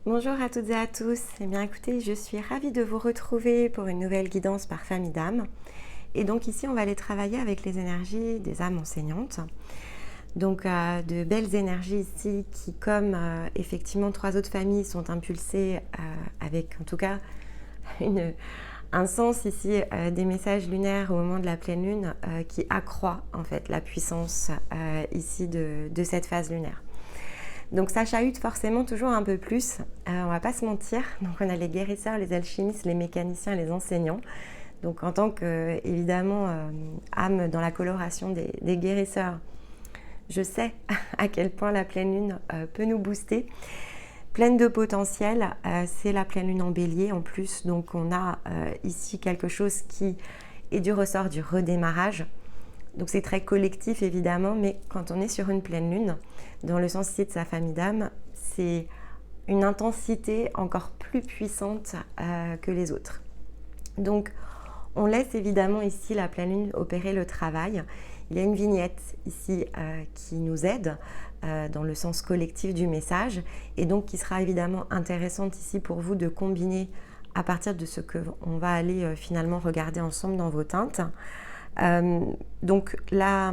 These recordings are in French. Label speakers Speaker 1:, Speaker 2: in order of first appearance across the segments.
Speaker 1: Bonjour à toutes et à tous. Eh bien écoutez, je suis ravie de vous retrouver pour une nouvelle guidance par famille d'âmes. Et donc ici, on va aller travailler avec les énergies des âmes enseignantes. Donc de belles énergies ici qui, comme effectivement 3 autres familles, sont impulsées avec en tout cas un sens ici des messages lunaires au moment de la pleine lune qui accroît en fait la puissance ici de cette phase lunaire. Donc ça chahute forcément toujours un peu plus, on va pas se mentir. Donc on a les guérisseurs, les alchimistes, les mécaniciens, les enseignants. Donc en tant que, évidemment, âme dans la coloration des guérisseurs, je sais à quel point la pleine lune peut nous booster. Pleine de potentiel, c'est la pleine lune en bélier en plus. Donc on a ici quelque chose qui est du ressort du redémarrage. Donc c'est très collectif évidemment, mais quand on est sur une pleine lune, dans le sens ici de sa famille d'âme, c'est une intensité encore plus puissante que les autres. Donc on laisse évidemment ici la pleine lune opérer le travail. Il y a une vignette ici qui nous aide dans le sens collectif du message et donc qui sera évidemment intéressante ici pour vous de combiner à partir de ce qu'on va aller finalement regarder ensemble dans vos teintes. Donc la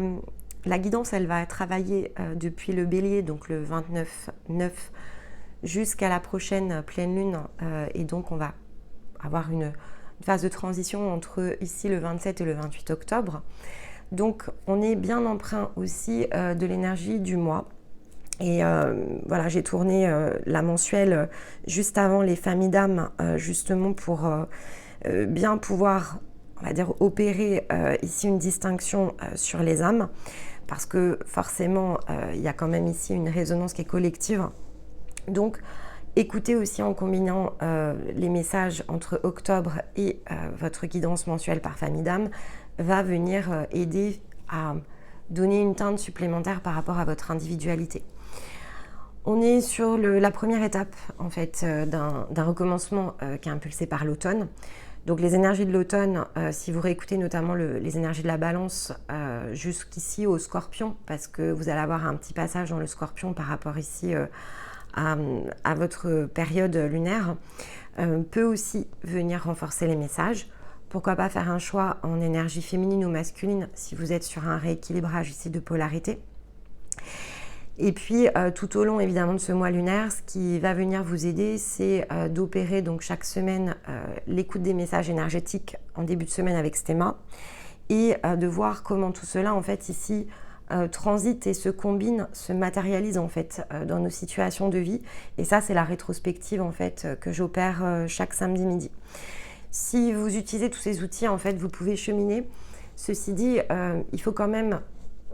Speaker 1: guidance, elle va travailler depuis le bélier, donc le 29-9, jusqu'à la prochaine pleine lune. Et donc on va avoir une phase de transition entre ici le 27 et le 28 octobre. Donc on est bien empreint aussi de l'énergie du mois. Et voilà, j'ai tourné la mensuelle juste avant les familles d'âmes, justement pour bien pouvoir, on va dire, opérer ici une distinction sur les âmes, parce que forcément, il y a quand même ici une résonance qui est collective. Donc, écoutez aussi en combinant les messages entre octobre et votre guidance mensuelle par famille d'âmes va venir aider à donner une teinte supplémentaire par rapport à votre individualité. On est sur la première étape en fait d'un recommencement qui est impulsé par l'automne. Donc les énergies de l'automne, si vous réécoutez notamment les énergies de la balance jusqu'ici au scorpion, parce que vous allez avoir un petit passage dans le scorpion par rapport ici à votre période lunaire, peut aussi venir renforcer les messages. Pourquoi pas faire un choix en énergie féminine ou masculine si vous êtes sur un rééquilibrage ici de polarité. Et puis tout au long évidemment de ce mois lunaire, ce qui va venir vous aider, c'est d'opérer donc chaque semaine l'écoute des messages énergétiques en début de semaine avec Stéma et de voir comment tout cela en fait ici transite et se combine, se matérialise en fait dans nos situations de vie. Et ça c'est la rétrospective en fait que j'opère chaque samedi midi. Si vous utilisez tous ces outils en fait, vous pouvez cheminer. Ceci dit, il faut quand même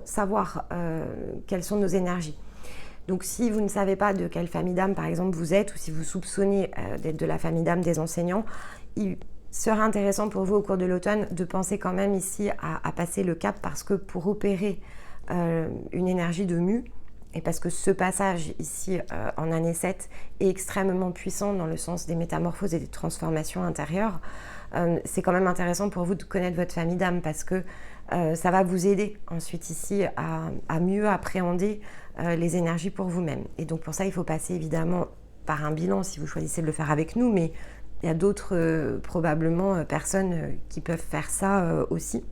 Speaker 1: savoir quelles sont nos énergies. Donc si vous ne savez pas de quelle famille d'âme par exemple vous êtes, ou si vous soupçonnez d'être de la famille d'âme des enseignants, il serait intéressant pour vous au cours de l'automne de penser quand même ici à passer le cap, parce que pour opérer une énergie de mue, et parce que ce passage ici en année 7 est extrêmement puissant dans le sens des métamorphoses et des transformations intérieures, c'est quand même intéressant pour vous de connaître votre famille d'âme, parce que ça va vous aider ensuite ici à mieux appréhender les énergies pour vous-même. Et donc pour ça, il faut passer évidemment par un bilan si vous choisissez de le faire avec nous, mais il y a d'autres probablement personnes qui peuvent faire ça aussi.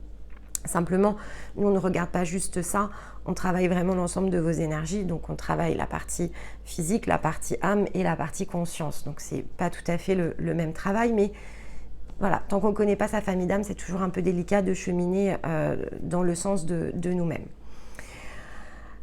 Speaker 1: Simplement, nous on ne regarde pas juste ça, on travaille vraiment l'ensemble de vos énergies, donc on travaille la partie physique, la partie âme et la partie conscience. Donc c'est pas tout à fait le même travail, mais voilà, tant qu'on ne connaît pas sa famille d'âme, c'est toujours un peu délicat de cheminer dans le sens de nous-mêmes.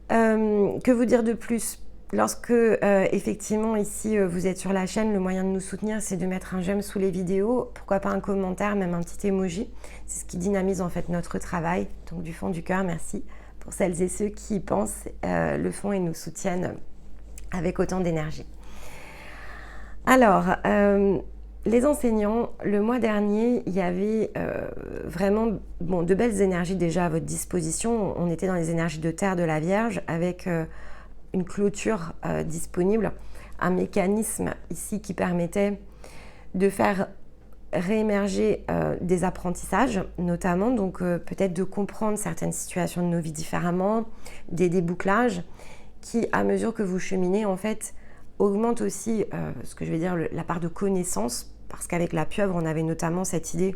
Speaker 1: Que vous dire de plus ? Lorsque effectivement ici vous êtes sur la chaîne, le moyen de nous soutenir, c'est de mettre un j'aime sous les vidéos, pourquoi pas un commentaire, même un petit emoji. C'est ce qui dynamise en fait notre travail. Donc du fond du cœur, merci pour celles et ceux qui y pensent, le font et nous soutiennent avec autant d'énergie. Alors, les enseignants, le mois dernier, il y avait vraiment de belles énergies déjà à votre disposition. On était dans les énergies de terre de la Vierge avec une clôture disponible, un mécanisme ici qui permettait de faire réémerger des apprentissages notamment, donc peut-être de comprendre certaines situations de nos vies différemment, des débouclages qui, à mesure que vous cheminez en fait, augmente aussi, ce que je vais dire, la part de connaissance, parce qu'avec la pieuvre, on avait notamment cette idée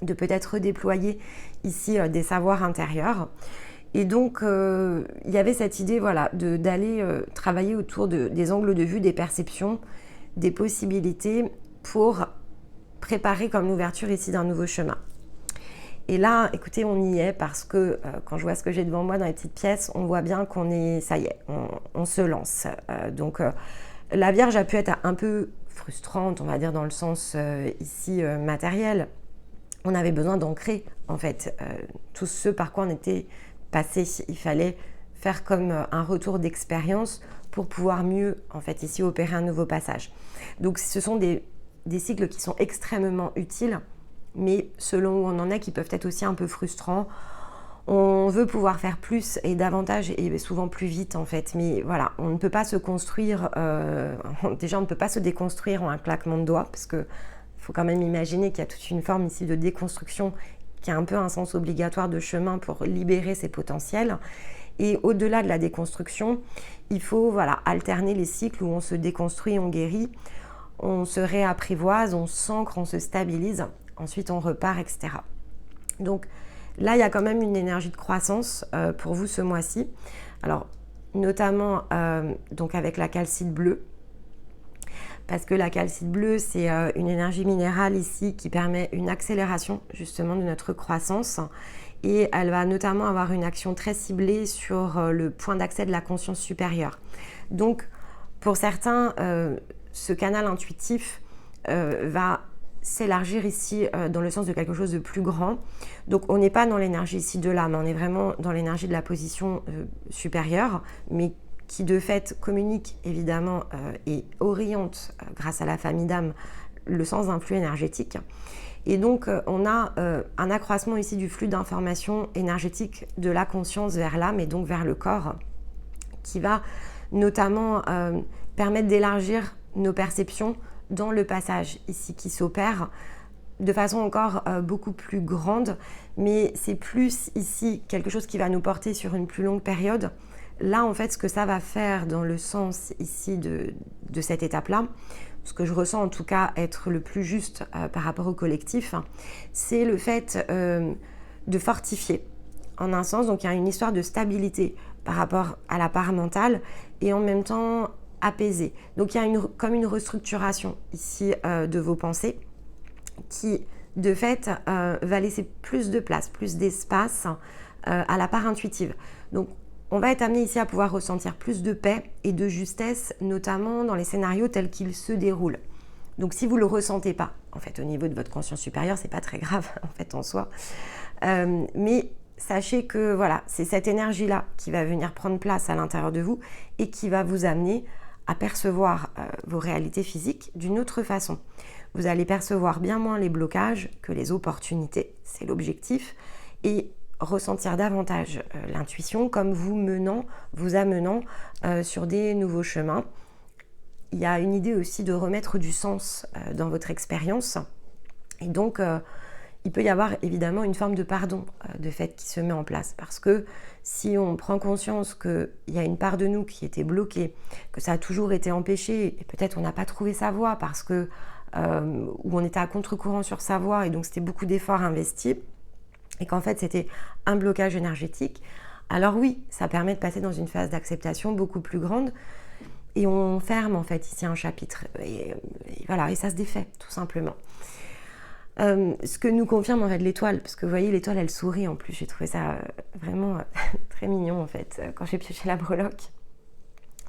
Speaker 1: de peut-être redéployer ici des savoirs intérieurs. Et donc, il y avait cette idée voilà, d'aller travailler autour des angles de vue, des perceptions, des possibilités pour préparer comme l'ouverture ici d'un nouveau chemin. Et là, écoutez, on y est parce que quand je vois ce que j'ai devant moi dans les petites pièces, on voit bien qu'on est, ça y est, on se lance. Donc, la Vierge a pu être un peu frustrante, on va dire, dans le sens ici matériel. On avait besoin d'ancrer, en fait, tout ce par quoi on était passé. Il fallait faire comme un retour d'expérience pour pouvoir mieux, en fait, ici opérer un nouveau passage. Donc, ce sont des cycles qui sont extrêmement utiles, mais selon où on en est, qui peuvent être aussi un peu frustrants. On veut pouvoir faire plus et davantage et souvent plus vite en fait, mais voilà, on ne peut pas se construire, déjà on ne peut pas se déconstruire en un claquement de doigts, parce que faut quand même imaginer qu'il y a toute une forme ici de déconstruction qui a un peu un sens obligatoire de chemin pour libérer ses potentiels. Et au-delà de la déconstruction, il faut voilà, alterner les cycles où on se déconstruit, on guérit, on se réapprivoise, on s'ancre, on se stabilise, ensuite on repart, etc. Donc là, il y a quand même une énergie de croissance pour vous ce mois-ci. Alors, notamment donc avec la calcite bleue, parce que la calcite bleue, c'est une énergie minérale ici qui permet une accélération justement de notre croissance. Et elle va notamment avoir une action très ciblée sur le point d'accès de la conscience supérieure. Donc, pour certains, ce canal intuitif va s'élargir ici dans le sens de quelque chose de plus grand. Donc on n'est pas dans l'énergie ici de l'âme, on est vraiment dans l'énergie de la position supérieure, mais qui de fait communique évidemment et oriente grâce à la famille d'âme le sens d'un flux énergétique. Et donc on a un accroissement ici du flux d'informations énergétiques de la conscience vers l'âme et donc vers le corps, qui va notamment permettre d'élargir nos perceptions dans le passage ici qui s'opère de façon encore beaucoup plus grande, mais c'est plus ici quelque chose qui va nous porter sur une plus longue période. Là, en fait, ce que ça va faire dans le sens ici de cette étape-là, ce que je ressens en tout cas être le plus juste par rapport au collectif, c'est le fait de fortifier en un sens. Donc il y a une histoire de stabilité par rapport à la part mentale et en même temps apaisé. Donc il y a comme une restructuration ici de vos pensées qui de fait va laisser plus de place, plus d'espace à la part intuitive. Donc on va être amené ici à pouvoir ressentir plus de paix et de justesse, notamment dans les scénarios tels qu'ils se déroulent. Donc si vous ne le ressentez pas, en fait au niveau de votre conscience supérieure, c'est pas très grave en fait en soi. Mais sachez que voilà, c'est cette énergie-là qui va venir prendre place à l'intérieur de vous et qui va vous amener à percevoir vos réalités physiques d'une autre façon. Vous allez percevoir bien moins les blocages que les opportunités, c'est l'objectif, et ressentir davantage l'intuition comme vous amenant sur des nouveaux chemins. Il y a une idée aussi de remettre du sens dans votre expérience, et donc il peut y avoir évidemment une forme de pardon de fait qui se met en place, parce que si on prend conscience qu'il y a une part de nous qui était bloquée, que ça a toujours été empêché, et peut-être on n'a pas trouvé sa voie parce que où on était à contre-courant sur sa voie et donc c'était beaucoup d'efforts investis, et qu'en fait c'était un blocage énergétique, alors oui, ça permet de passer dans une phase d'acceptation beaucoup plus grande, et on ferme en fait ici un chapitre, et voilà, et ça se défait tout simplement. Ce que nous confirme en fait l'étoile, parce que vous voyez l'étoile elle sourit en plus, j'ai trouvé ça vraiment très mignon en fait quand j'ai pioché la breloque.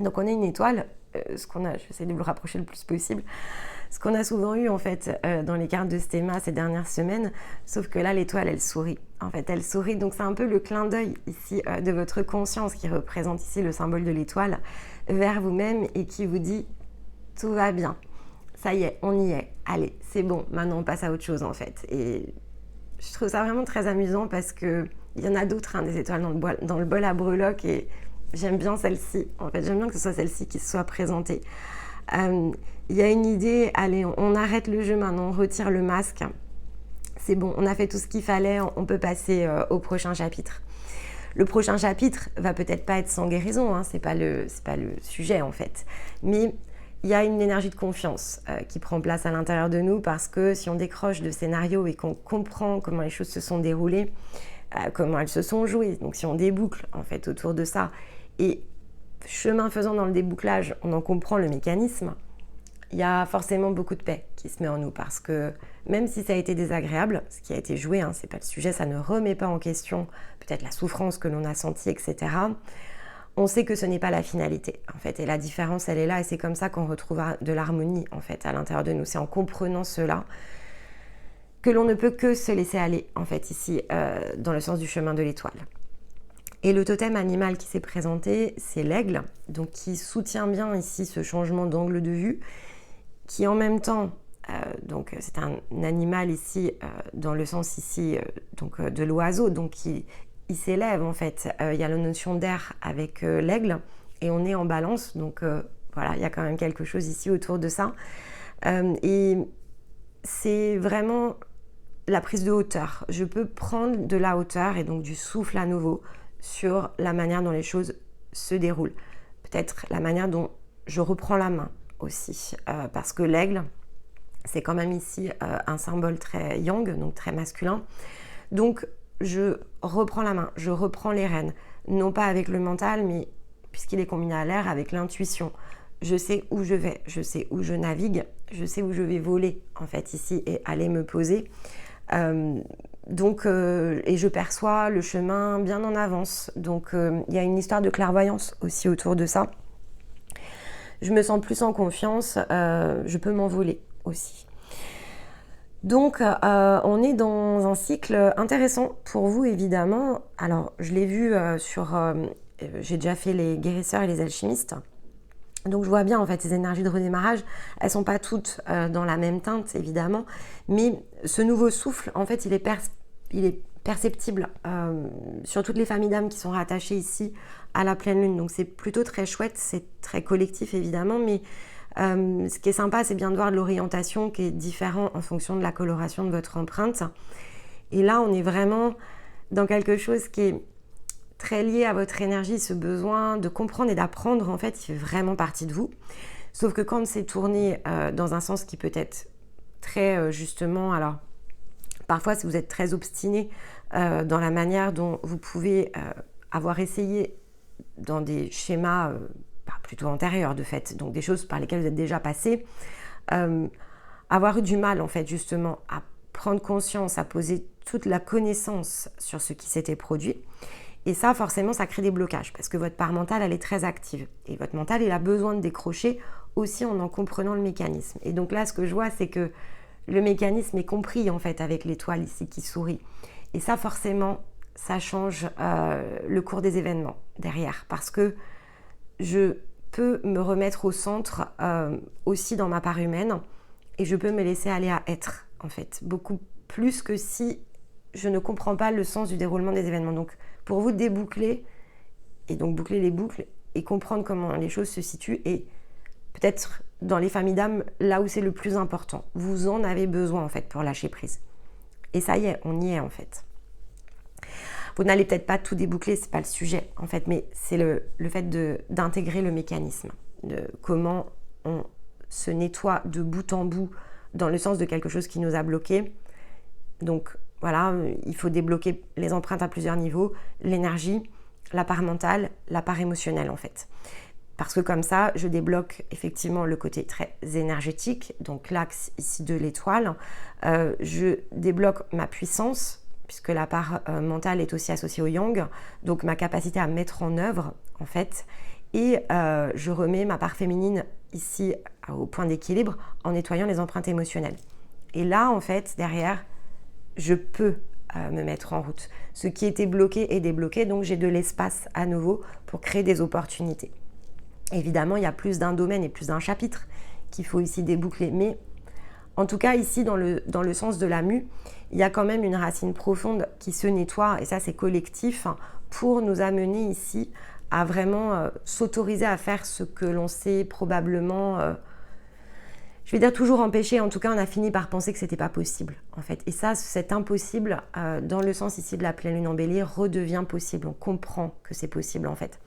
Speaker 1: Donc on a une étoile, j'essaie de vous le rapprocher le plus possible, ce qu'on a souvent eu en fait dans les cartes de Stéma ces dernières semaines, sauf que là l'étoile elle sourit, en fait elle sourit, donc c'est un peu le clin d'œil ici de votre conscience qui représente ici le symbole de l'étoile vers vous-même et qui vous dit tout va bien. Ça y est, on y est, allez, c'est bon, maintenant on passe à autre chose en fait. Et je trouve ça vraiment très amusant parce qu'il y en a d'autres, des étoiles dans le bol à breloques, et j'aime bien celle-ci. En fait, j'aime bien que ce soit celle-ci qui se soit présentée. Il y a une idée, allez, on arrête le jeu maintenant, on retire le masque. C'est bon, on a fait tout ce qu'il fallait, on peut passer au prochain chapitre. Le prochain chapitre va peut-être pas être sans guérison, hein, c'est pas le sujet en fait. Mais il y a une énergie de confiance qui prend place à l'intérieur de nous parce que si on décroche de scénario et qu'on comprend comment les choses se sont déroulées, comment elles se sont jouées, donc si on déboucle en fait autour de ça, et chemin faisant dans le débouclage, on en comprend le mécanisme, il y a forcément beaucoup de paix qui se met en nous parce que même si ça a été désagréable, ce qui a été joué, hein, c'est pas le sujet, ça ne remet pas en question peut-être la souffrance que l'on a sentie, etc. On sait que ce n'est pas la finalité, en fait, et la différence, elle est là, et c'est comme ça qu'on retrouvera de l'harmonie, en fait, à l'intérieur de nous. C'est en comprenant cela que l'on ne peut que se laisser aller, en fait, ici, dans le sens du chemin de l'étoile. Et le totem animal qui s'est présenté, c'est l'aigle, donc qui soutient bien ici ce changement d'angle de vue, qui en même temps, donc c'est un animal ici, dans le sens ici donc, de l'oiseau, donc il s'élève en fait. Il y a la notion d'air avec l'aigle, et on est en balance, donc voilà, il y a quand même quelque chose ici autour de ça. Et c'est vraiment la prise de hauteur. Je peux prendre de la hauteur et donc du souffle à nouveau sur la manière dont les choses se déroulent. Peut-être la manière dont je reprends la main aussi, parce que l'aigle, c'est quand même ici un symbole très yang, donc très masculin. Donc, je reprends la main, je reprends les rênes, non pas avec le mental, mais puisqu'il est combiné à l'air, avec l'intuition. Je sais où je vais, je sais où je navigue, je sais où je vais voler, en fait, ici, et aller me poser. Donc, et je perçois le chemin bien en avance. Donc, il y a une histoire de clairvoyance aussi autour de ça. Je me sens plus en confiance, je peux m'envoler aussi. Donc, on est dans un cycle intéressant pour vous, évidemment. Alors, je l'ai vu j'ai déjà fait les guérisseurs et les alchimistes. Donc, je vois bien, en fait, ces énergies de redémarrage, elles ne sont pas toutes dans la même teinte, évidemment. Mais ce nouveau souffle, en fait, il est perceptible sur toutes les familles d'âmes qui sont rattachées ici à la pleine lune. Donc, c'est plutôt très chouette, c'est très collectif, évidemment, mais ce qui est sympa, c'est bien de voir de l'orientation qui est différente en fonction de la coloration de votre empreinte. Et là, on est vraiment dans quelque chose qui est très lié à votre énergie, ce besoin de comprendre et d'apprendre, en fait, il fait vraiment partie de vous. Sauf que quand c'est tourné dans un sens qui peut être très, justement, alors, parfois, si vous êtes très obstiné dans la manière dont vous pouvez avoir essayé dans des schémas plutôt antérieurs, de fait, donc des choses par lesquelles vous êtes déjà passé, avoir eu du mal, en fait, justement, à prendre conscience, à poser toute la connaissance sur ce qui s'était produit. Et ça, forcément, ça crée des blocages parce que votre part mentale, elle est très active. Et votre mental, il a besoin de décrocher aussi en comprenant le mécanisme. Et donc là, ce que je vois, c'est que le mécanisme est compris, en fait, avec l'étoile ici qui sourit. Et ça, forcément, ça change le cours des événements derrière. Parce que je peux me remettre au centre aussi dans ma part humaine et je peux me laisser aller à être, en fait. Beaucoup plus que si je ne comprends pas le sens du déroulement des événements. Donc, pour vous déboucler, et donc boucler les boucles, et comprendre comment les choses se situent, et peut-être dans les familles d'âmes, là où c'est le plus important. Vous en avez besoin, en fait, pour lâcher prise. Et ça y est, on y est, en fait. Vous n'allez peut-être pas tout déboucler, c'est pas le sujet, en fait, mais c'est le fait d'intégrer le mécanisme, de comment on se nettoie de bout en bout dans le sens de quelque chose qui nous a bloqués. Donc, voilà, il faut débloquer les empreintes à plusieurs niveaux, l'énergie, la part mentale, la part émotionnelle en fait. Parce que comme ça, je débloque effectivement le côté très énergétique, donc l'axe ici de l'étoile. Je débloque ma puissance, puisque la part mentale est aussi associée au yang, donc ma capacité à mettre en œuvre en fait. Et je remets ma part féminine ici au point d'équilibre en nettoyant les empreintes émotionnelles. Et là en fait, derrière, je peux me mettre en route. Ce qui était bloqué est débloqué, donc j'ai de l'espace à nouveau pour créer des opportunités. Évidemment, il y a plus d'un domaine et plus d'un chapitre qu'il faut ici déboucler, mais en tout cas ici dans le sens de la mue, il y a quand même une racine profonde qui se nettoie, et ça c'est collectif, pour nous amener ici à vraiment s'autoriser à faire ce que l'on sait probablement je vais dire toujours empêché, en tout cas on a fini par penser que c'était pas possible en fait. Et ça, cet impossible, dans le sens ici de la pleine lune en Bélier, redevient possible. On comprend que c'est possible en fait.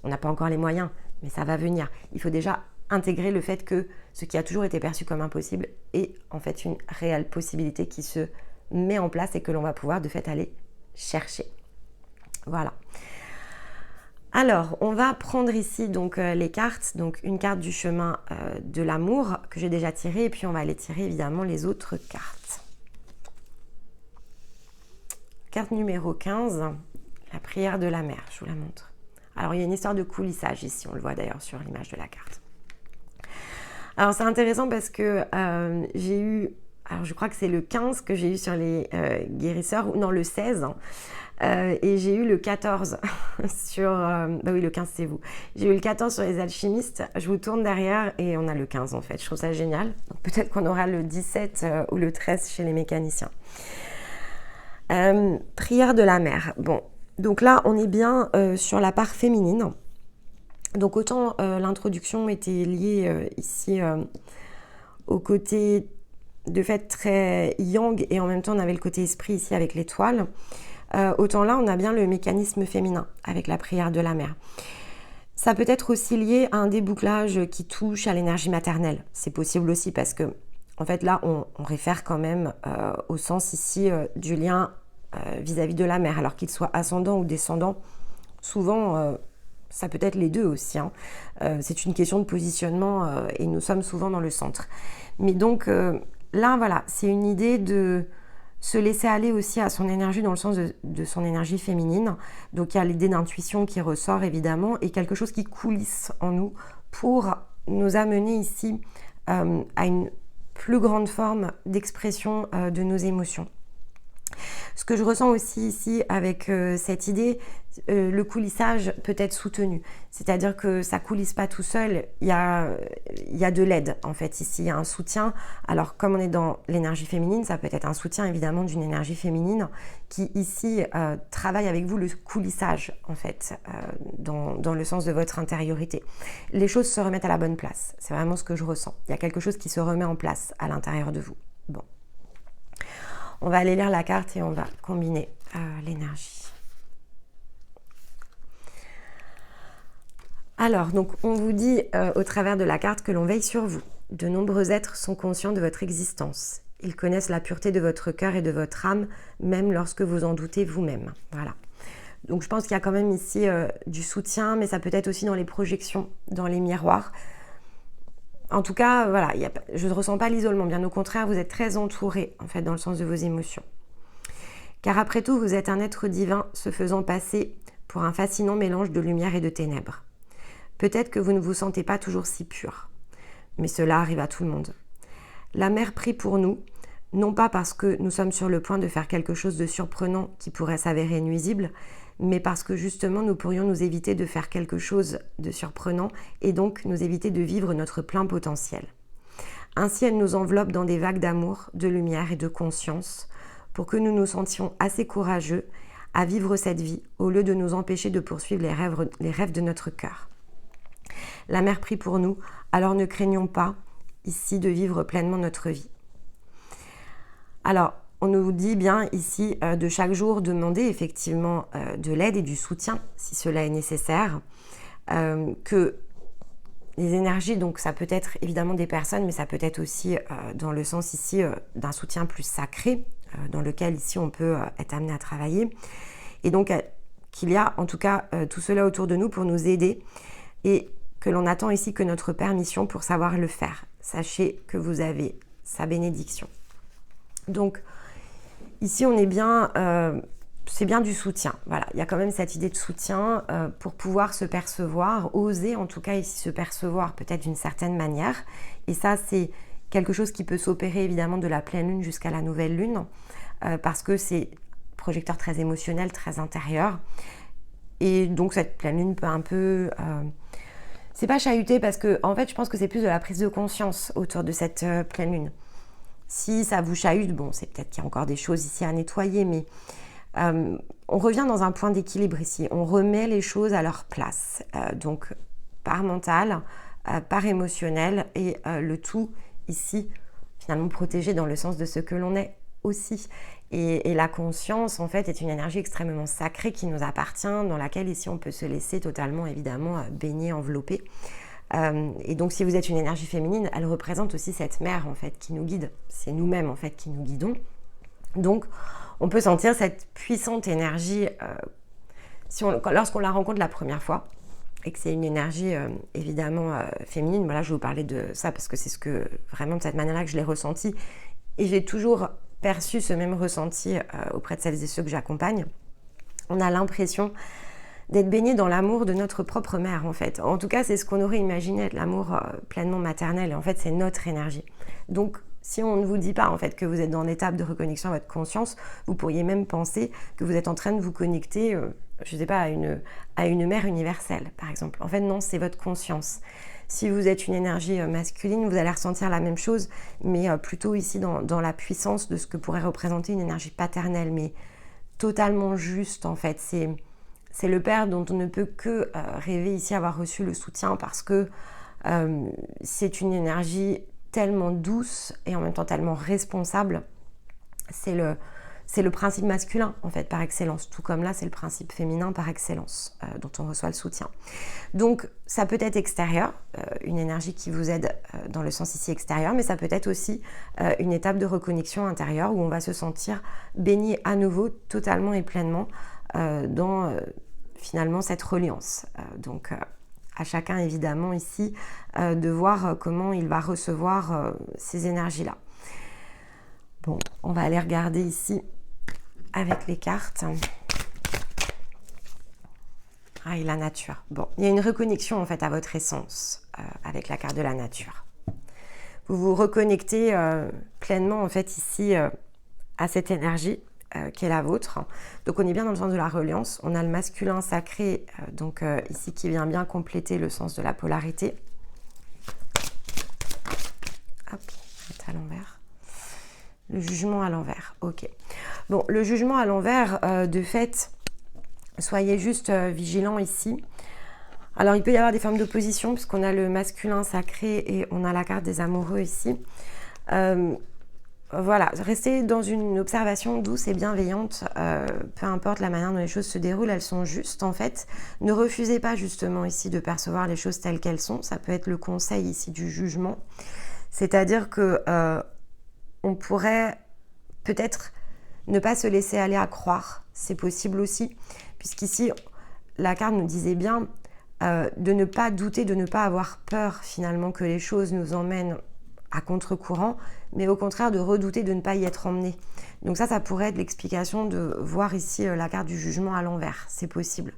Speaker 1: On n'a pas encore les moyens, mais ça va venir. Il faut déjà intégrer le fait que ce qui a toujours été perçu comme impossible est en fait une réelle possibilité qui se met en place et que l'on va pouvoir de fait aller chercher. Voilà. Alors, on va prendre ici donc les cartes, donc une carte du chemin de l'amour que j'ai déjà tirée, et puis on va aller tirer évidemment les autres cartes. Carte numéro 15, la prière de la mère, je vous la montre. Alors, il y a une histoire de coulissage ici, on le voit d'ailleurs sur l'image de la carte. Alors, c'est intéressant parce que j'ai eu, alors je crois que c'est le 15 que j'ai eu sur les guérisseurs, ou non, le 16, et j'ai eu le 14 sur... bah oui, le 15, c'est vous. J'ai eu le 14 sur les alchimistes. Je vous tourne derrière et on a le 15 en fait. Je trouve ça génial. Donc, peut-être qu'on aura le 17 ou le 13 chez les mécaniciens. Prière de la mère. Bon, donc là, on est bien sur la part féminine. Donc, autant l'introduction était liée ici au côté de fait très yang, et en même temps, on avait le côté esprit ici avec l'étoile. Autant là, on a bien le mécanisme féminin avec la prière de la mère. Ça peut être aussi lié à un débouclage qui touche à l'énergie maternelle. C'est possible aussi parce que, en fait, là, on réfère quand même au sens ici du lien vis-à-vis de la mère, alors qu'il soit ascendant ou descendant. Souvent, ça peut être les deux aussi. Hein. C'est une question de positionnement et nous sommes souvent dans le centre. Mais donc, là, voilà, c'est une idée de se laisser aller aussi à son énergie dans le sens de son énergie féminine. Donc il y a l'idée d'intuition qui ressort évidemment et quelque chose qui coulisse en nous pour nous amener ici à une plus grande forme d'expression de nos émotions. Ce que je ressens aussi ici avec cette idée, le coulissage peut être soutenu. C'est-à-dire que ça ne coulisse pas tout seul, il y a de l'aide en fait ici, il y a un soutien. Alors comme on est dans l'énergie féminine, ça peut être un soutien évidemment d'une énergie féminine qui ici travaille avec vous le coulissage en fait, dans le sens de votre intériorité. Les choses se remettent à la bonne place, c'est vraiment ce que je ressens. Il y a quelque chose qui se remet en place à l'intérieur de vous. Bon. On va aller lire la carte et on va combiner l'énergie. Alors, donc, on vous dit au travers de la carte que l'on veille sur vous. De nombreux êtres sont conscients de votre existence. Ils connaissent la pureté de votre cœur et de votre âme, même lorsque vous en doutez vous-même. Voilà. Donc, je pense qu'il y a quand même ici du soutien, mais ça peut être aussi dans les projections, dans les miroirs. En tout cas, voilà, je ne ressens pas l'isolement. Bien au contraire, vous êtes très entouré, en fait, dans le sens de vos émotions. Car après tout, vous êtes un être divin se faisant passer pour un fascinant mélange de lumière et de ténèbres. Peut-être que vous ne vous sentez pas toujours si pur, mais cela arrive à tout le monde. La mère prie pour nous, non pas parce que nous sommes sur le point de faire quelque chose de surprenant qui pourrait s'avérer nuisible, mais parce que justement nous pourrions nous éviter de faire quelque chose de surprenant et donc nous éviter de vivre notre plein potentiel. Ainsi, elle nous enveloppe dans des vagues d'amour, de lumière et de conscience pour que nous nous sentions assez courageux à vivre cette vie au lieu de nous empêcher de poursuivre les rêves de notre cœur. La mère prie pour nous, alors ne craignons pas ici de vivre pleinement notre vie. Alors, on nous dit bien ici de chaque jour demander effectivement de l'aide et du soutien si cela est nécessaire, que les énergies, donc ça peut être évidemment des personnes, mais ça peut être aussi dans le sens ici d'un soutien plus sacré, dans lequel ici on peut être amené à travailler. Et donc qu'il y a en tout cas tout cela autour de nous pour nous aider et que l'on attend ici que notre permission pour savoir le faire. Sachez que vous avez sa bénédiction. Donc, ici, on est bien, c'est bien du soutien. Voilà, il y a quand même cette idée de soutien pour pouvoir se percevoir, oser en tout cas ici se percevoir peut-être d'une certaine manière. Et ça, c'est quelque chose qui peut s'opérer évidemment de la pleine lune jusqu'à la nouvelle lune parce que c'est projecteur très émotionnel, très intérieur. Et donc, cette pleine lune peut un peu... c'est pas chahuter parce que, en fait, je pense que c'est plus de la prise de conscience autour de cette pleine lune. Si ça vous chahute, bon, c'est peut-être qu'il y a encore des choses ici à nettoyer, mais on revient dans un point d'équilibre ici. On remet les choses à leur place. Donc, par mental, par émotionnel et le tout ici finalement protégé dans le sens de ce que l'on est aussi. Et la conscience, en fait, est une énergie extrêmement sacrée qui nous appartient, dans laquelle ici on peut se laisser totalement, évidemment, baigner, envelopper. Et donc, si vous êtes une énergie féminine, elle représente aussi cette mère, en fait, qui nous guide. C'est nous-mêmes, en fait, qui nous guidons. Donc, on peut sentir cette puissante énergie lorsqu'on la rencontre la première fois, et que c'est une énergie évidemment féminine. Voilà, je vais vous parler de ça parce que c'est vraiment de cette manière-là que je l'ai ressenti. Et j'ai toujours perçu ce même ressenti auprès de celles et ceux que j'accompagne. On a l'impression d'être baigné dans l'amour de notre propre mère, en fait. En tout cas, c'est ce qu'on aurait imaginé être l'amour pleinement maternel. Et en fait, c'est notre énergie. Donc, si on ne vous dit pas en fait que vous êtes dans l'étape de reconnexion à votre conscience, vous pourriez même penser que vous êtes en train de vous connecter, je ne sais pas, à une mère universelle, par exemple. En fait, non, c'est votre conscience. Si vous êtes une énergie masculine, vous allez ressentir la même chose, mais plutôt ici dans la puissance de ce que pourrait représenter une énergie paternelle, mais totalement juste, en fait. C'est le père dont on ne peut que rêver ici avoir reçu le soutien, parce que c'est une énergie tellement douce et en même temps tellement responsable. C'est le principe masculin, en fait, par excellence. Tout comme là, c'est le principe féminin par excellence dont on reçoit le soutien. Donc, ça peut être extérieur, une énergie qui vous aide dans le sens ici extérieur, mais ça peut être aussi une étape de reconnexion intérieure où on va se sentir baigné à nouveau, totalement et pleinement dans finalement cette reliance. Donc, à chacun évidemment ici de voir comment il va recevoir ces énergies-là. Bon, on va aller regarder ici avec les cartes. Ah, et la nature. Bon, il y a une reconnexion en fait à votre essence avec la carte de la nature. Vous vous reconnectez pleinement en fait ici à cette énergie qui est la vôtre. Donc on est bien dans le sens de la reliance. On a le masculin sacré, donc ici qui vient bien compléter le sens de la polarité. Hop, c'est à l'envers. Le jugement à l'envers, ok. Bon, le jugement à l'envers, de fait, soyez juste vigilants ici. Alors il peut y avoir des formes d'opposition puisqu'on a le masculin sacré et on a la carte des amoureux ici. Voilà, restez dans une observation douce et bienveillante, peu importe la manière dont les choses se déroulent, elles sont justes en fait. Ne refusez pas justement ici de percevoir les choses telles qu'elles sont, ça peut être le conseil ici du jugement. C'est-à-dire que on pourrait peut-être ne pas se laisser aller à croire, c'est possible aussi, puisqu'ici la carte nous disait bien de ne pas douter, de ne pas avoir peur finalement que les choses nous emmènent à contre-courant, mais au contraire de redouter de ne pas y être emmené. Donc ça pourrait être l'explication de voir ici la carte du jugement à l'envers, c'est possible.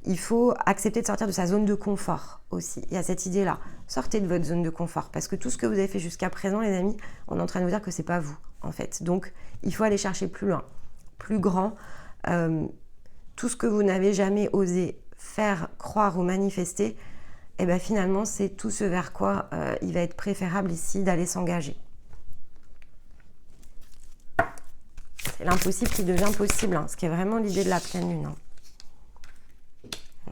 Speaker 1: Il faut accepter de sortir de sa zone de confort aussi. Il y a cette idée-là, sortez de votre zone de confort, parce que tout ce que vous avez fait jusqu'à présent, les amis, on est en train de vous dire que c'est pas vous, en fait. Donc il faut aller chercher plus loin, plus grand. Tout ce que vous n'avez jamais osé faire, croire ou manifester, et bien finalement, c'est tout ce vers quoi il va être préférable ici d'aller s'engager. C'est l'impossible qui devient possible, hein, ce qui est vraiment l'idée de la pleine lune. Hein.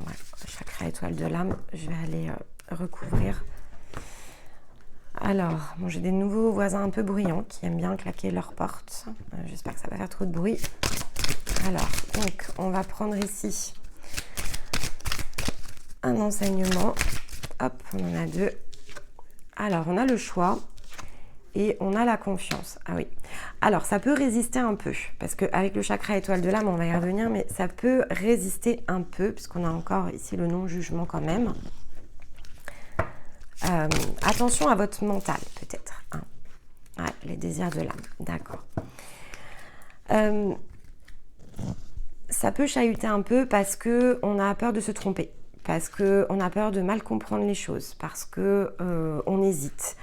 Speaker 1: Ouais, chakra étoile de l'âme, je vais aller recouvrir. Alors, bon, j'ai des nouveaux voisins un peu bruyants qui aiment bien claquer leurs portes. J'espère que ça va faire trop de bruit. Alors, donc, on va prendre ici un enseignement. Hop, on en a deux. Alors, on a le choix et on a la confiance. Ah oui. Alors, ça peut résister un peu, parce qu'avec le chakra étoile de l'âme, on va y revenir, mais ça peut résister un peu, puisqu'on a encore ici le non-jugement quand même. Attention à votre mental, peut-être. Hein. Ouais, les désirs de l'âme, d'accord. Ça peut chahuter un peu parce qu'on a peur de se tromper, parce qu'on a peur de mal comprendre les choses, parce qu'on hésite.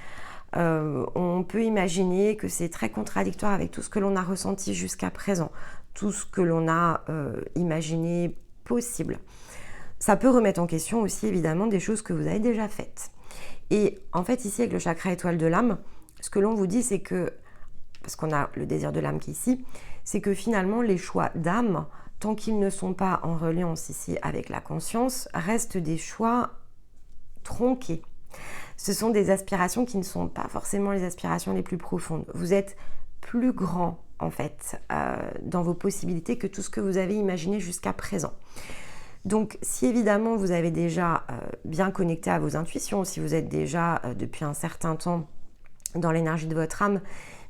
Speaker 1: On peut imaginer que c'est très contradictoire avec tout ce que l'on a ressenti jusqu'à présent, tout ce que l'on a imaginé possible. Ça peut remettre en question aussi évidemment des choses que vous avez déjà faites. Et en fait ici avec le chakra étoile de l'âme, ce que l'on vous dit c'est que, parce qu'on a le désir de l'âme qui est ici, c'est que finalement les choix d'âme, tant qu'ils ne sont pas en reliance ici avec la conscience, restent des choix tronqués. ce sont des aspirations qui ne sont pas forcément les aspirations les plus profondes. Vous êtes plus grand en fait dans vos possibilités que tout ce que vous avez imaginé jusqu'à présent. Donc si évidemment vous avez déjà bien connecté à vos intuitions, si vous êtes déjà depuis un certain temps dans l'énergie de votre âme,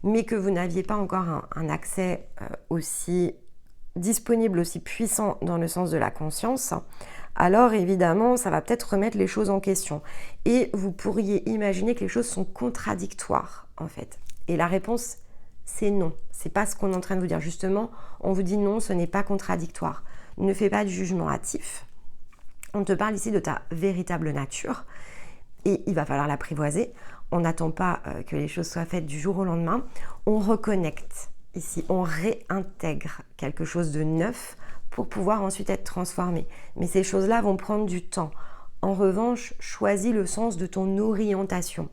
Speaker 1: mais que vous n'aviez pas encore un accès aussi disponible, aussi puissant dans le sens de la conscience, alors évidemment ça va peut-être remettre les choses en question. Et vous pourriez imaginer que les choses sont contradictoires en fait. Et la réponse c'est non. C'est pas ce qu'on est en train de vous dire. Justement, on vous dit non, ce n'est pas contradictoire. Ne fais pas de jugement hâtif. On te parle ici de ta véritable nature et il va falloir l'apprivoiser. On n'attend pas que les choses soient faites du jour au lendemain. On reconnecte ici, on réintègre quelque chose de neuf pour pouvoir ensuite être transformé. Mais ces choses-là vont prendre du temps. En revanche, choisis le sens de ton orientation.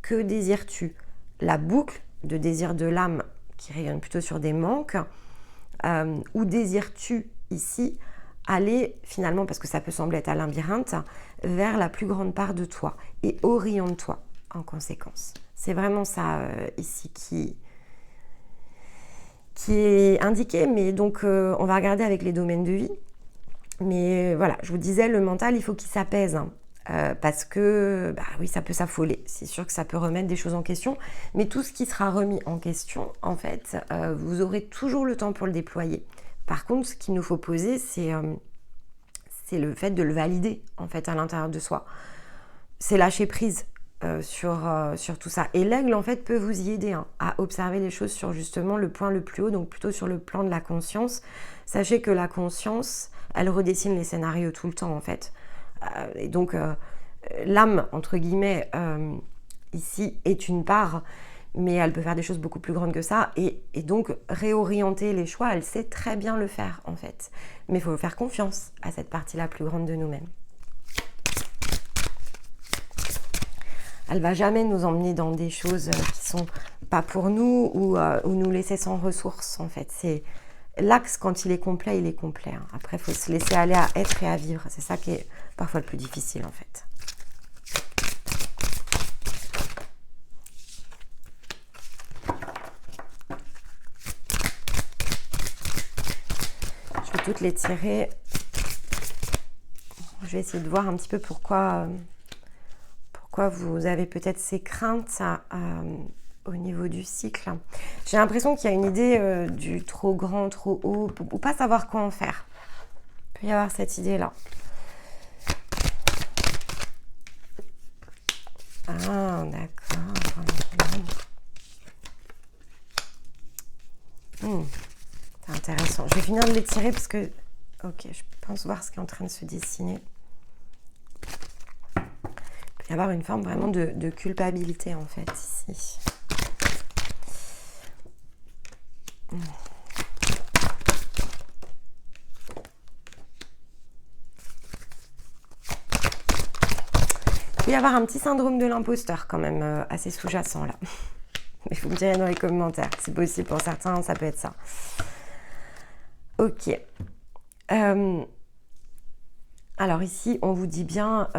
Speaker 1: Que désires-tu? La boucle de désir de l'âme qui rayonne plutôt sur des manques, ou désires-tu ici aller finalement, parce que ça peut sembler être un labyrinthe, vers la plus grande part de toi et oriente-toi en conséquence. C'est vraiment ça ici qui est indiqué, mais donc on va regarder avec les domaines de vie. Mais voilà, je vous disais, le mental, il faut qu'il s'apaise, hein. Parce que, oui, ça peut s'affoler. C'est sûr que ça peut remettre des choses en question. Mais tout ce qui sera remis en question, en fait, vous aurez toujours le temps pour le déployer. Par contre, ce qu'il nous faut poser, c'est le fait de le valider, en fait, à l'intérieur de soi. C'est lâcher prise sur tout ça. Et l'aigle, en fait, peut vous y aider à observer les choses sur, justement, le point le plus haut, donc plutôt sur le plan de la conscience. Sachez que la conscience, elle redessine les scénarios tout le temps, en fait. Et donc l'âme entre guillemets ici est une part, mais elle peut faire des choses beaucoup plus grandes que ça et donc réorienter les choix, elle sait très bien le faire en fait, mais il faut faire confiance à cette partie-là plus grande de nous-mêmes. Elle va jamais nous emmener dans des choses qui sont pas pour nous ou nous laisser sans ressources en fait. C'est l'axe, quand il est complet, il est complet. Après, il faut se laisser aller à être et à vivre. C'est ça qui est parfois le plus difficile, en fait. Je vais toutes les tirer. Je vais essayer de voir un petit peu pourquoi vous avez peut-être ces craintes au niveau du cycle. J'ai l'impression qu'il y a une idée du trop grand, trop haut, ou pas savoir quoi en faire. Il peut y avoir cette idée-là. Ah, d'accord. C'est intéressant. Je vais finir de les tirer parce que... Ok, je pense voir ce qui est en train de se dessiner. Il peut y avoir une forme vraiment de culpabilité, en fait, ici. Il peut y avoir un petit syndrome de l'imposteur quand même assez sous-jacent là. Mais vous me direz dans les commentaires, c'est possible pour certains, ça peut être ça. Ok. Alors ici, on vous dit bien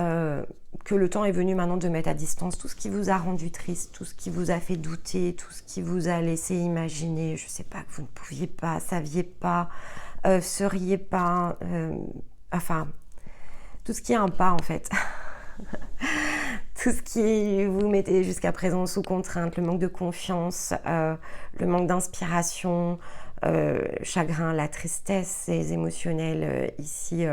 Speaker 1: que le temps est venu maintenant de mettre à distance tout ce qui vous a rendu triste, tout ce qui vous a fait douter, tout ce qui vous a laissé imaginer, je ne sais pas, que vous ne pouviez pas, saviez pas, seriez pas, enfin, tout ce qui est un pas en fait. Tout ce qui vous mettez jusqu'à présent sous contrainte, le manque de confiance, le manque d'inspiration, chagrin, la tristesse, les émotionnels ici,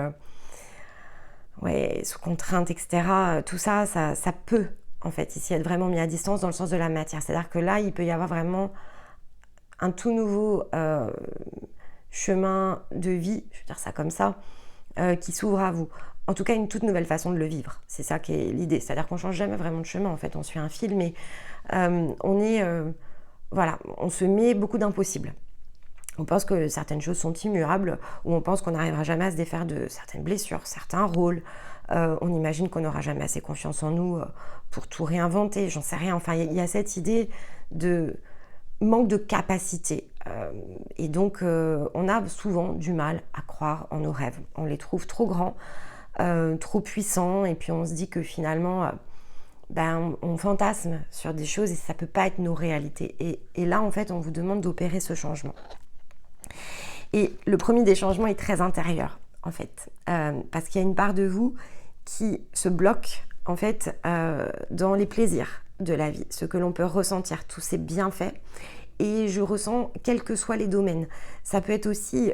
Speaker 1: sous contrainte, etc. Tout ça, ça peut en fait ici être vraiment mis à distance dans le sens de la matière. C'est-à-dire que là, il peut y avoir vraiment un tout nouveau chemin de vie, je veux dire ça comme ça, qui s'ouvre à vous. En tout cas, une toute nouvelle façon de le vivre. C'est ça qui est l'idée. C'est-à-dire qu'on ne change jamais vraiment de chemin. En fait, on suit un fil, mais on se met beaucoup d'impossibles. On pense que certaines choses sont immuables, ou on pense qu'on n'arrivera jamais à se défaire de certaines blessures, certains rôles. On imagine qu'on n'aura jamais assez confiance en nous pour tout réinventer. J'en sais rien. Enfin, il y a cette idée de manque de capacité. Et donc, on a souvent du mal à croire en nos rêves. On les trouve trop grands. Trop puissant et puis on se dit que finalement on fantasme sur des choses et ça ne peut pas être nos réalités. Et là, en fait, on vous demande d'opérer ce changement. Et le premier des changements est très intérieur, en fait, parce qu'il y a une part de vous qui se bloque, en fait, dans les plaisirs de la vie, ce que l'on peut ressentir, tous ces bienfaits. Et je ressens, quels que soient les domaines. Ça peut être aussi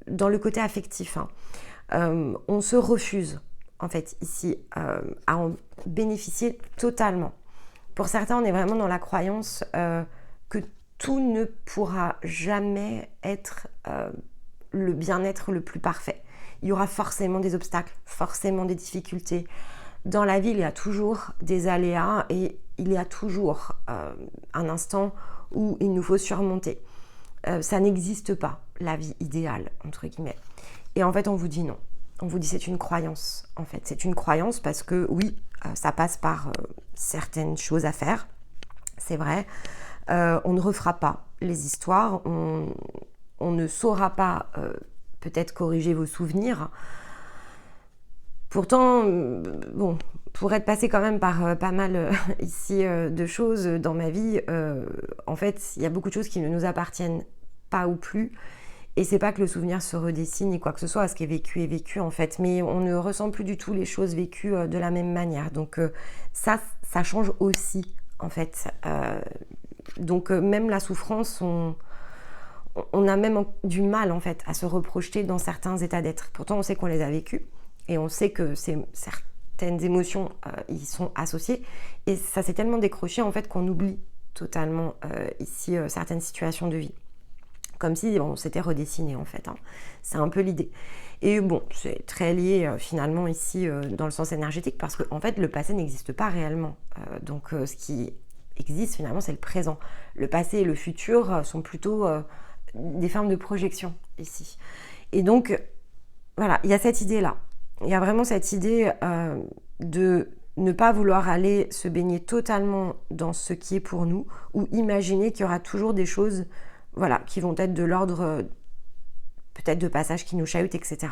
Speaker 1: dans le côté affectif. On se refuse, en fait, ici, à en bénéficier totalement. Pour certains, on est vraiment dans la croyance que tout ne pourra jamais être le bien-être le plus parfait. Il y aura forcément des obstacles, forcément des difficultés. Dans la vie, il y a toujours des aléas et il y a toujours un instant où il nous faut surmonter. Ça n'existe pas, la vie idéale, entre guillemets. Et en fait, on vous dit non. On vous dit c'est une croyance, en fait. C'est une croyance parce que, oui, ça passe par certaines choses à faire, c'est vrai. On ne refera pas les histoires, on ne saura pas peut-être corriger vos souvenirs. Pourtant, bon, pour être passé quand même par pas mal ici de choses dans ma vie, en fait, il y a beaucoup de choses qui ne nous appartiennent pas ou plus. Et c'est pas que le souvenir se redessine ni quoi que ce soit, ce qui est vécu en fait. Mais on ne ressent plus du tout les choses vécues de la même manière. Donc ça change aussi en fait. Donc même la souffrance, on a même du mal en fait à se reprojeter dans certains états d'être. Pourtant on sait qu'on les a vécus et on sait que certaines émotions y sont associées et ça s'est tellement décroché en fait qu'on oublie totalement ici certaines situations de vie. Comme si on s'était redessiné en fait. C'est un peu l'idée. Et bon, c'est très lié finalement ici dans le sens énergétique parce qu'en fait le passé n'existe pas réellement. Donc ce qui existe finalement c'est le présent. Le passé et le futur sont plutôt des formes de projection ici. Et donc voilà, il y a cette idée-là. Il y a vraiment cette idée de ne pas vouloir aller se baigner totalement dans ce qui est pour nous ou imaginer qu'il y aura toujours des choses qui vont être de l'ordre peut-être de passages qui nous chahutent, etc.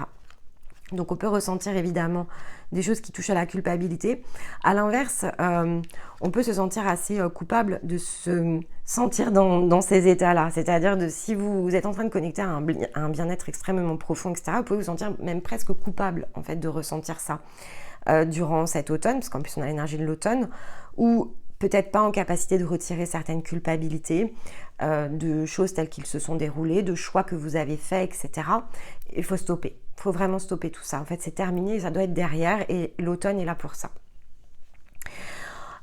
Speaker 1: Donc on peut ressentir évidemment des choses qui touchent à la culpabilité. À l'inverse, on peut se sentir assez coupable de se sentir dans ces états-là. C'est-à-dire si vous êtes en train de connecter à un bien-être extrêmement profond, etc., vous pouvez vous sentir même presque coupable en fait de ressentir ça durant cet automne, parce qu'en plus on a l'énergie de l'automne, ou peut-être pas en capacité de retirer certaines culpabilités, de choses telles qu'ils se sont déroulées, de choix que vous avez faits, etc. Il faut stopper. Il faut vraiment stopper tout ça. En fait, c'est terminé, ça doit être derrière et l'automne est là pour ça.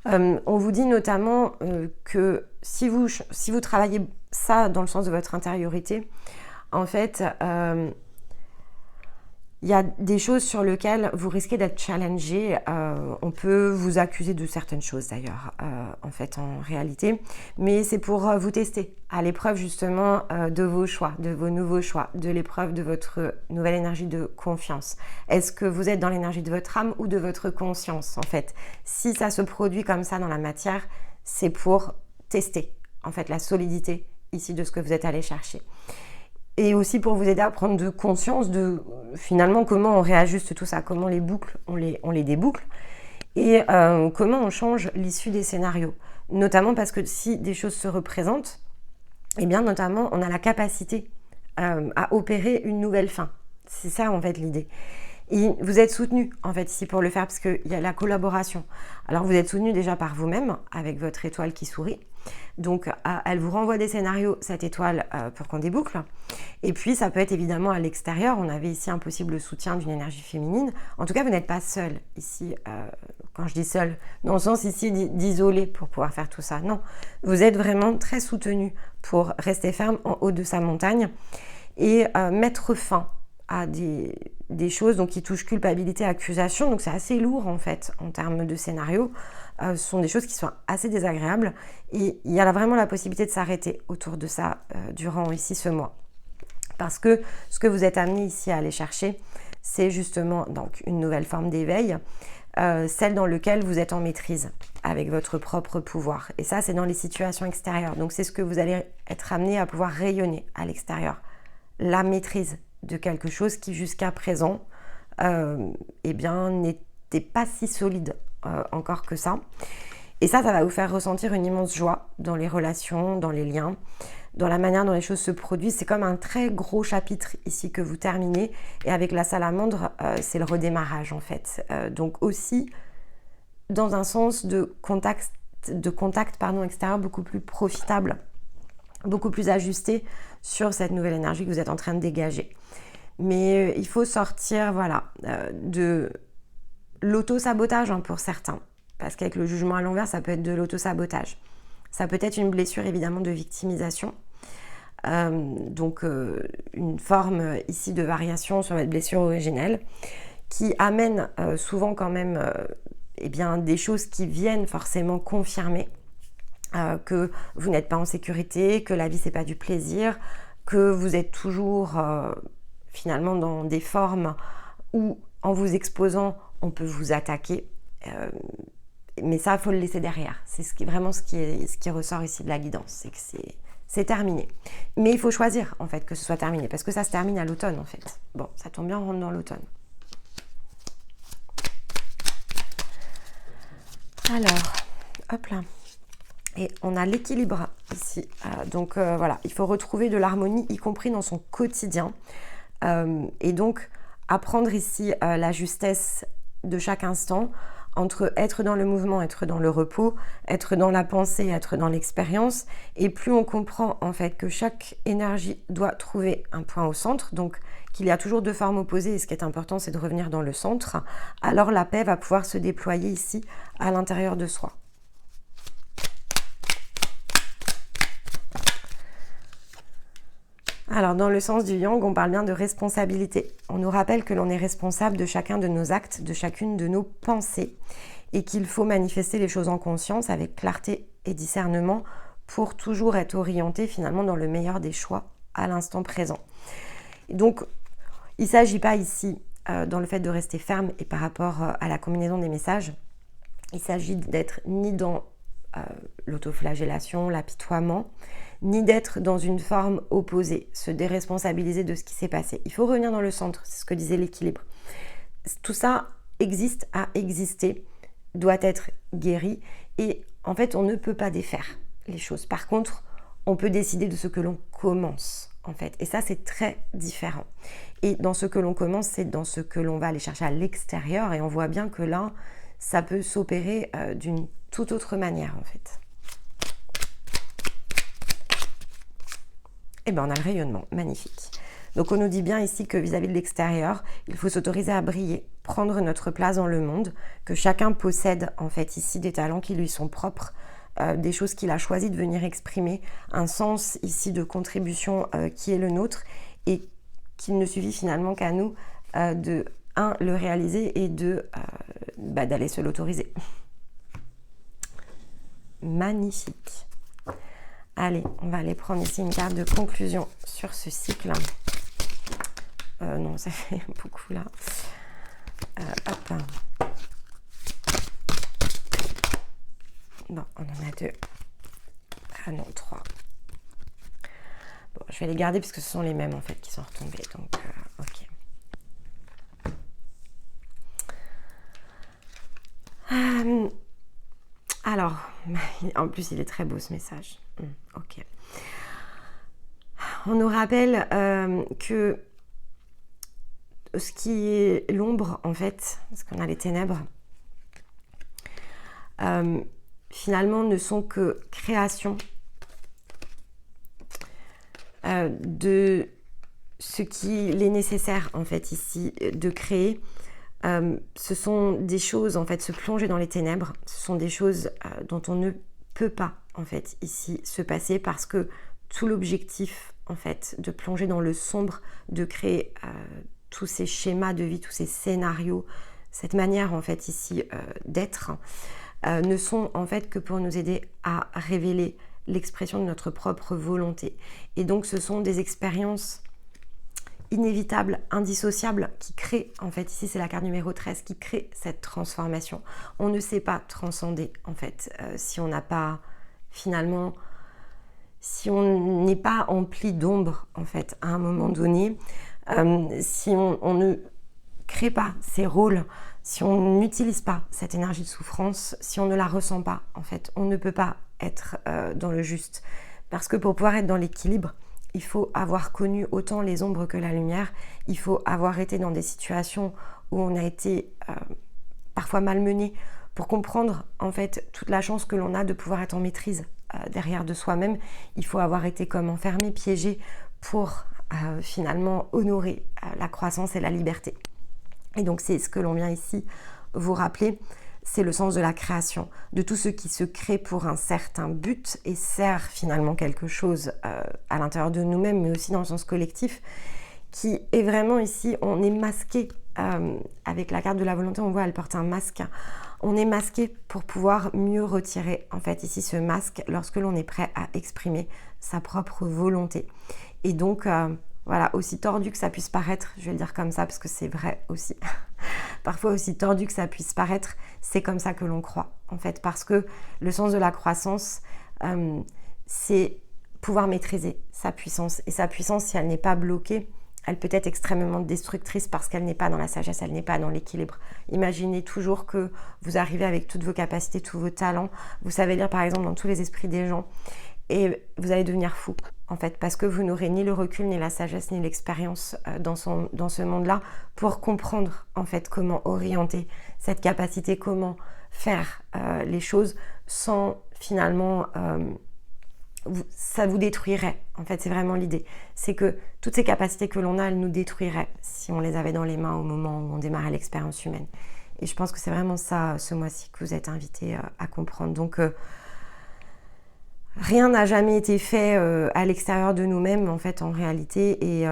Speaker 1: On vous dit notamment que si vous travaillez ça dans le sens de votre intériorité, en fait, il y a des choses sur lesquelles vous risquez d'être challengé. On peut vous accuser de certaines choses d'ailleurs, en fait, en réalité. Mais c'est pour vous tester à l'épreuve justement de vos choix, de vos nouveaux choix, de l'épreuve de votre nouvelle énergie de confiance. Est-ce que vous êtes dans l'énergie de votre âme ou de votre conscience, en fait? Si ça se produit comme ça dans la matière, c'est pour tester, en fait, la solidité ici de ce que vous êtes allé chercher. Et aussi pour vous aider à prendre de conscience de finalement comment on réajuste tout ça, comment les boucles, on les déboucle et comment on change l'issue des scénarios. Notamment parce que si des choses se représentent, eh bien notamment on a la capacité à opérer une nouvelle fin. C'est ça en fait l'idée. Et vous êtes soutenu en fait ici pour le faire parce qu'il y a la collaboration. Alors vous êtes soutenu déjà par vous-même avec votre étoile qui sourit. Donc elle vous renvoie des scénarios, cette étoile, pour qu'on déboucle. Et puis ça peut être évidemment à l'extérieur. On avait ici un possible soutien d'une énergie féminine. En tout cas, vous n'êtes pas seul ici. Quand je dis seul, dans le sens ici d'isolé pour pouvoir faire tout ça. Non, vous êtes vraiment très soutenu pour rester ferme en haut de sa montagne et mettre fin à des choses donc, qui touchent culpabilité, accusation. Donc c'est assez lourd en fait en termes de scénario. Ce sont des choses qui sont assez désagréables et il y a vraiment la possibilité de s'arrêter autour de ça durant ici ce mois. Parce que ce que vous êtes amené ici à aller chercher, c'est justement donc une nouvelle forme d'éveil, celle dans laquelle vous êtes en maîtrise avec votre propre pouvoir. Et ça, c'est dans les situations extérieures. Donc c'est ce que vous allez être amené à pouvoir rayonner à l'extérieur. La maîtrise de quelque chose qui jusqu'à présent n'était pas si solide encore que ça. Et ça va vous faire ressentir une immense joie dans les relations, dans les liens, dans la manière dont les choses se produisent. C'est comme un très gros chapitre ici que vous terminez. Et avec la salamandre, c'est le redémarrage en fait. Donc aussi dans un sens de contact extérieur beaucoup plus profitable, beaucoup plus ajusté sur cette nouvelle énergie que vous êtes en train de dégager. Mais il faut sortir de l'auto-sabotage pour certains. Parce qu'avec le jugement à l'envers, ça peut être de l'auto-sabotage. Ça peut être une blessure évidemment de victimisation. Donc une forme ici de variation sur votre blessure originelle qui amène souvent quand même des choses qui viennent forcément confirmer que vous n'êtes pas en sécurité, que la vie c'est pas du plaisir, que vous êtes toujours finalement dans des formes où en vous exposant on peut vous attaquer. Mais ça, il faut le laisser derrière. C'est ce qui ressort ici de la guidance, c'est que c'est terminé. Mais il faut choisir, en fait, que ce soit terminé, parce que ça se termine à l'automne, en fait. Bon, ça tombe bien, on rentre dans l'automne. Alors, hop là. Et on a l'équilibre ici. Donc, il faut retrouver de l'harmonie, y compris dans son quotidien. Et donc, apprendre ici la justesse de chaque instant, entre être dans le mouvement, être dans le repos, être dans la pensée, être dans l'expérience. Et plus on comprend en fait que chaque énergie doit trouver un point au centre, donc qu'il y a toujours deux formes opposées et ce qui est important c'est de revenir dans le centre, alors la paix va pouvoir se déployer ici à l'intérieur de soi. Alors, dans le sens du yang, on parle bien de responsabilité. On nous rappelle que l'on est responsable de chacun de nos actes, de chacune de nos pensées, et qu'il faut manifester les choses en conscience avec clarté et discernement pour toujours être orienté finalement dans le meilleur des choix à l'instant présent. Et donc, il ne s'agit pas ici, dans le fait de rester ferme et par rapport à la combinaison des messages, il s'agit d'être ni dans l'autoflagellation, l'apitoiement, ni d'être dans une forme opposée, se déresponsabiliser de ce qui s'est passé. Il faut revenir dans le centre, c'est ce que disait l'équilibre. Tout ça existe, a existé, doit être guéri et en fait on ne peut pas défaire les choses. Par contre, on peut décider de ce que l'on commence en fait et ça c'est très différent. Et dans ce que l'on commence, c'est dans ce que l'on va aller chercher à l'extérieur et on voit bien que là, ça peut s'opérer d'une toute autre manière en fait. Et bien on a le rayonnement, magnifique. Donc on nous dit bien ici que vis-à-vis de l'extérieur, il faut s'autoriser à briller, prendre notre place dans le monde, que chacun possède en fait ici des talents qui lui sont propres, des choses qu'il a choisi de venir exprimer, un sens ici de contribution qui est le nôtre et qu'il ne suffit finalement qu'à nous de le réaliser et d'aller se l'autoriser. Magnifique. Allez, on va aller prendre ici une carte de conclusion sur ce cycle. Non, ça fait beaucoup là. Hop. Bon, on en a 2. Ah non, 3. Bon, je vais les garder parce que ce sont les mêmes en fait qui sont retombés. Donc, ok. Alors, en plus, il est très beau ce message. Ok. On nous rappelle que ce qui est l'ombre, en fait, parce qu'on a les ténèbres, finalement ne sont que créations de ce qu'il est nécessaire, en fait, ici, de créer. Ce sont des choses, en fait, se plonger dans les ténèbres, ce sont des choses dont on ne peut pas, en fait, ici, se passer parce que tout l'objectif, en fait, de plonger dans le sombre, de créer tous ces schémas de vie, tous ces scénarios, cette manière, en fait, ici, d'être, ne sont, en fait, que pour nous aider à révéler l'expression de notre propre volonté. Et donc, ce sont des expériences inévitable, indissociable, qui crée, en fait, ici c'est la carte numéro 13, qui crée cette transformation. On ne sait pas transcender, en fait, si on n'a pas, finalement, si on n'est pas empli d'ombre, en fait, à un moment donné, si on ne crée pas ces rôles si on n'utilise pas cette énergie de souffrance, si on ne la ressent pas, en fait, on ne peut pas être dans le juste. Parce que pour pouvoir être dans l'équilibre, il faut avoir connu autant les ombres que la lumière. Il faut avoir été dans des situations où on a été parfois malmené pour comprendre en fait toute la chance que l'on a de pouvoir être en maîtrise derrière de soi-même. Il faut avoir été comme enfermé, piégé pour finalement honorer la croissance et la liberté. Et donc c'est ce que l'on vient ici vous rappeler, c'est le sens de la création, de tout ce qui se crée pour un certain but et sert finalement quelque chose à l'intérieur de nous-mêmes, mais aussi dans le sens collectif, qui est vraiment ici, on est masqué avec la carte de la volonté, on voit elle porte un masque, on est masqué pour pouvoir mieux retirer en fait ici ce masque lorsque l'on est prêt à exprimer sa propre volonté. Et donc voilà, aussi tordu que ça puisse paraître, je vais le dire comme ça parce que c'est vrai aussi, parfois aussi tordu que ça puisse paraître, c'est comme ça que l'on croit en fait, parce que le sens de la croissance, c'est pouvoir maîtriser sa puissance, et sa puissance, si elle n'est pas bloquée, elle peut être extrêmement destructrice parce qu'elle n'est pas dans la sagesse, elle n'est pas dans l'équilibre. Imaginez toujours que vous arrivez avec toutes vos capacités, tous vos talents, vous savez lire par exemple dans tous les esprits des gens, et vous allez devenir fou en fait, parce que vous n'aurez ni le recul, ni la sagesse, ni l'expérience dans ce monde-là pour comprendre en fait comment orienter cette capacité, comment faire les choses sans finalement... ça vous détruirait, en fait c'est vraiment l'idée, c'est que toutes ces capacités que l'on a, elles nous détruiraient si on les avait dans les mains au moment où on démarrait l'expérience humaine. Et je pense que c'est vraiment ça ce mois-ci que vous êtes invités à comprendre. Donc rien n'a jamais été fait à l'extérieur de nous-mêmes en fait en réalité, et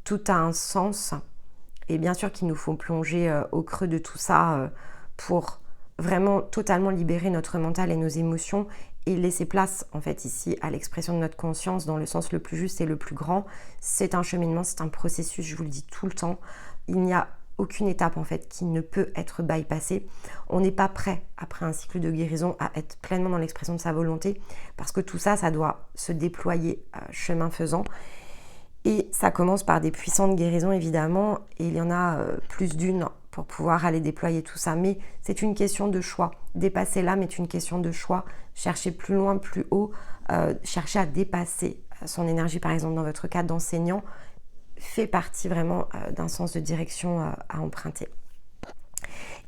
Speaker 1: tout a un sens, et bien sûr qu'il nous faut plonger au creux de tout ça pour vraiment totalement libérer notre mental et nos émotions et laisser place en fait ici à l'expression de notre conscience dans le sens le plus juste et le plus grand. C'est un cheminement, c'est un processus, je vous le dis tout le temps. Il n'y a aucune étape en fait qui ne peut être bypassée. On n'est pas prêt après un cycle de guérison à être pleinement dans l'expression de sa volonté, parce que tout ça, ça doit se déployer chemin faisant. Et ça commence par des puissantes guérisons évidemment, et il y en a plus d'une pour pouvoir aller déployer tout ça. Mais c'est une question de choix. Dépasser l'âme est une question de choix. Chercher plus loin, plus haut, chercher à dépasser son énergie, par exemple dans votre cas d'enseignant, fait partie vraiment d'un sens de direction à emprunter.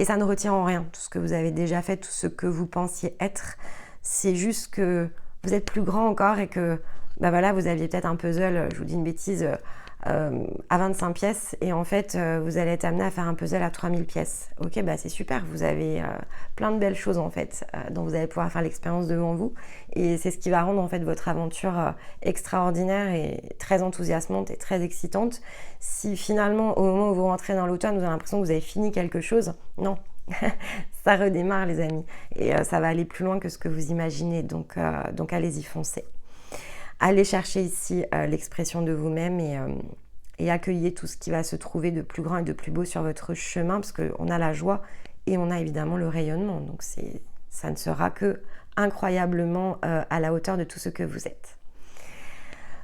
Speaker 1: Et ça ne retient en rien tout ce que vous avez déjà fait, tout ce que vous pensiez être. C'est juste que vous êtes plus grand encore et que bah voilà, vous aviez peut-être un puzzle, je vous dis une bêtise, à 25 pièces, et en fait vous allez être amené à faire un puzzle à 3000 pièces. Ok, bah c'est super, vous avez plein de belles choses en fait dont vous allez pouvoir faire l'expérience devant vous, et c'est ce qui va rendre en fait votre aventure extraordinaire et très enthousiasmante et très excitante. Si finalement au moment où vous rentrez dans l'automne vous avez l'impression que vous avez fini quelque chose, non. Ça redémarre les amis, et ça va aller plus loin que ce que vous imaginez, donc allez-y, foncez. Allez chercher ici l'expression de vous-même, et accueillez tout ce qui va se trouver de plus grand et de plus beau sur votre chemin, parce qu'on a la joie et on a évidemment le rayonnement. Donc ça ne sera que incroyablement à la hauteur de tout ce que vous êtes.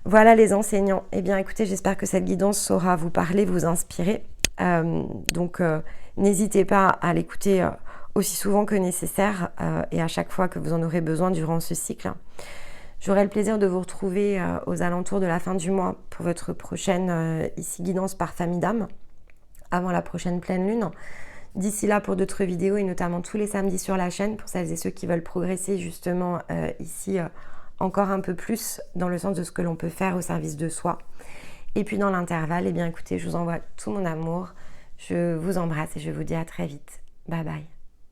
Speaker 1: Voilà les enseignants. Eh bien écoutez, j'espère que cette guidance saura vous parler, vous inspirer. N'hésitez pas à l'écouter aussi souvent que nécessaire et à chaque fois que vous en aurez besoin durant ce cycle. J'aurai le plaisir de vous retrouver aux alentours de la fin du mois pour votre prochaine ici guidance par famille d'âme, avant la prochaine pleine lune. D'ici là, pour d'autres vidéos, et notamment tous les samedis sur la chaîne, pour celles et ceux qui veulent progresser justement ici encore un peu plus dans le sens de ce que l'on peut faire au service de soi. Et puis dans l'intervalle, eh bien écoutez, je vous envoie tout mon amour, je vous embrasse et je vous dis à très vite. Bye bye.